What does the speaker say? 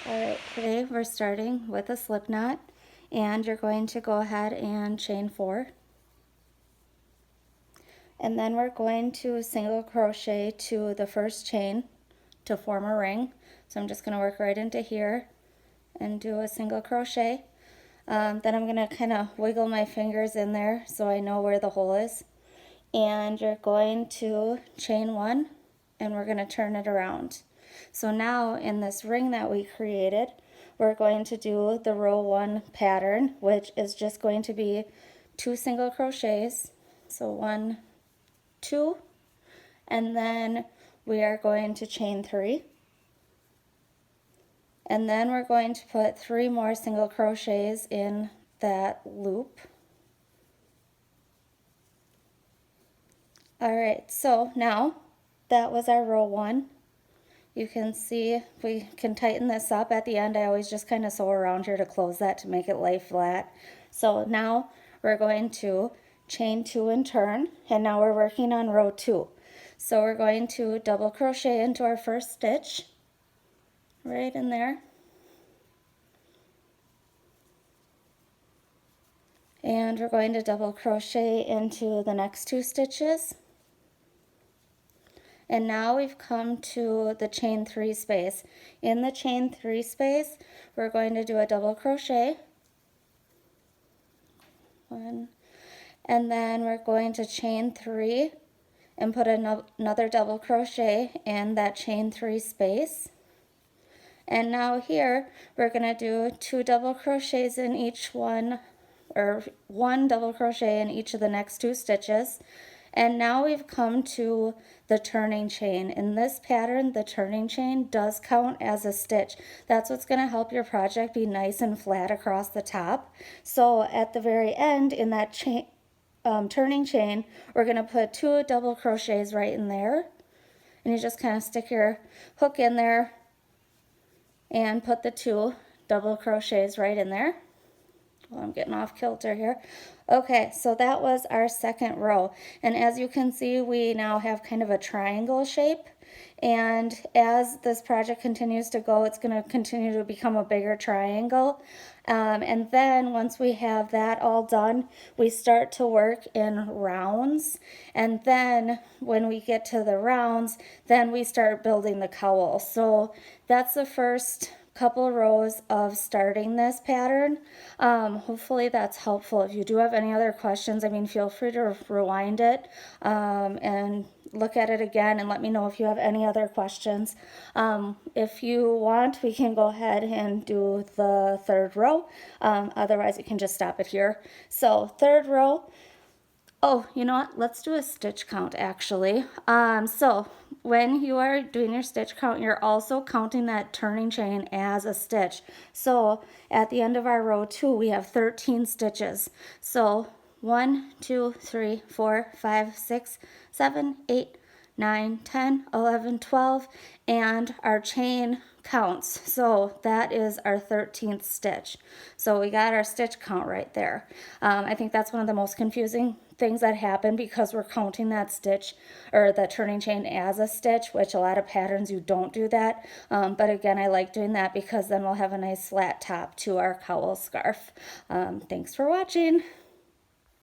Alright, today we're starting with a slip knot, and you're going to go ahead and chain 4. And then we're going to single crochet to the first chain to form a ring. So I'm just going to work right into here and do a single crochet. Then I'm going to kind of wiggle my fingers in there so I know where the hole is. And you're going to chain 1, and we're going to turn it around. So now in this ring that we created, we're going to do the row 1 pattern, which is just going to be 2 single crochets. So 1, 2, and then we are going to chain 3. And then we're going to put 3 more single crochets in that loop. Alright, so now that was our row 1. You can see we can tighten this up at the end. I always just kind of sew around here to close that to make it lay flat. So now we're going to chain 2 and turn, and now we're working on row 2. So we're going to double crochet into our first stitch right in there. And we're going to double crochet into the next 2 stitches. And now we've come to the chain 3 space. In the chain 3 space, we're going to do a double crochet. 1, and then we're going to chain 3 and put another double crochet in that chain 3 space. And now here we're going to do 2 double crochets in each one, or 1 double crochet in each of the next 2 stitches. And now we've come to the turning chain. In this pattern, the turning chain does count as a stitch. That's what's going to help your project be nice and flat across the top. So at the very end in that chain, turning chain, we're going to put 2 double crochets right in there. And you just kind of stick your hook in there and put the 2 double crochets right in there. Well, I'm getting off kilter here. Okay, so that was our second row. And as you can see, we now have kind of a triangle shape. And as this project continues to go, it's going to continue to become a bigger triangle. And then once we have that all done, we start to work in rounds. And then when we get to the rounds, then we start building the cowl. So that's the first couple rows of starting this pattern. Hopefully that's helpful. If you do have any other questions, feel free to rewind it and look at it again and let me know if you have any other questions. If you want, we can go ahead and do the third row. Otherwise, you can just stop it here. So third row. Oh, you know what? Let's do a stitch count actually. So when you are doing your stitch count, you're also counting that turning chain as a stitch. So at the end of our row 2, we have 13 stitches. So 1, 2, 3, 4, 5, 6, 7, 8, 9, 10, 11, 12, and our chain counts. So that is our 13th stitch. So we got our stitch count right there. I think that's one of the most confusing things that happen because we're counting that stitch or the turning chain as a stitch, which a lot of patterns you don't do that. But again, I like doing that because then we'll have a nice flat top to our cowl scarf. Thanks for watching.